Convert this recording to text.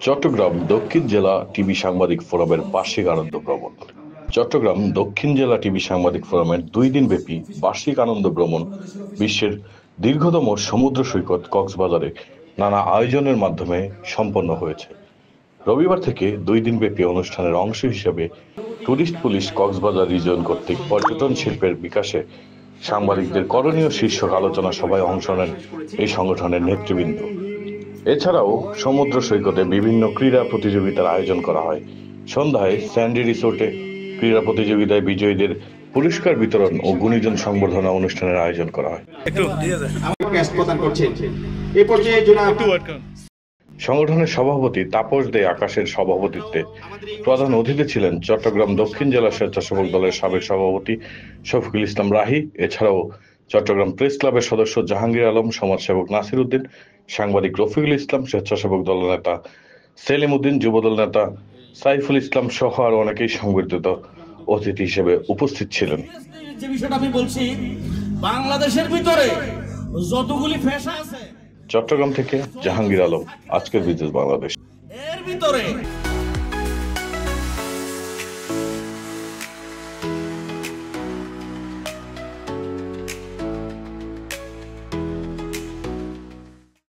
চট্টগ্রাম দক্ষিণ জেলা টিভি সাংবাদিক ফোরামের বার্ষিক আনন্দ ভ্রমণ। চট্টগ্রাম দক্ষিণ জেলা টিভি সাংবাদিক ফোরামের 2 দিনব্যাপী বার্ষিক আনন্দ ভ্রমণ বিশ্বের দীর্ঘতম সমুদ্র সৈকত কক্সবাজারে নানা আয়োজনের মাধ্যমে সম্পন্ন হয়েছে। রবিবার থেকে 2 দিনব্যাপী অনুষ্ঠানের অংশ হিসেবে ট্যুরিস্ট পুলিশ কক্সবাজার রিজিয়ন কর্তৃক পর্যটন শিল্পের বিকাশে সাংবাদিকদের করণীয় শীর্ষক আলোচনা সভায় অংশ নেন এই সংগঠনের নেতৃবৃন্দ। এছাড়াও সমুদ্র সৈকতে বিভিন্ন ক্রীড়া প্রতিযোগিতার আয়োজন করা হয়। সন্ধ্যায় স্যান্ডি রিসোর্টে ক্রীড়া প্রতিযোগিতায় বিজয়ীদের পুরস্কার বিতরণ ও গুণীজন সংবর্ধনা অনুষ্ঠানের আয়োজন করা হয়। সংগঠনের সভাপতি তাপস দে আকাশের সভাপতিত্বে প্রধান অতিথি ছিলেন চট্টগ্রাম দক্ষিণ জেলা স্বেচ্ছাসেবক দলের সাবেক সভাপতি শফিকুল ইসলাম রাহি। এছাড়াও চট্টগ্রাম প্রেস ক্লাবের সদস্য জাহাঙ্গীর আলম, সমাজসেবক নাসির উদ্দিন, সাংবাদিক রফিকুল ইসলাম, স্বেচ্ছাসেবক দল নেতা সেলিম উদ্দিন, যুবদল নেতা সাইফুল ইসলাম সহ আরো অনেকেই সংবর্ধিত অতিথি হিসেবে উপস্থিত ছিলেন। যে বিষয়টা আমি বলছি, বাংলাদেশের ভিতরে যতগুলি পেশা আছে, চট্টগ্রাম থেকে জাহাঙ্গীর আলম, আজকের বিজনেস বাংলাদেশ। এর ভিতরে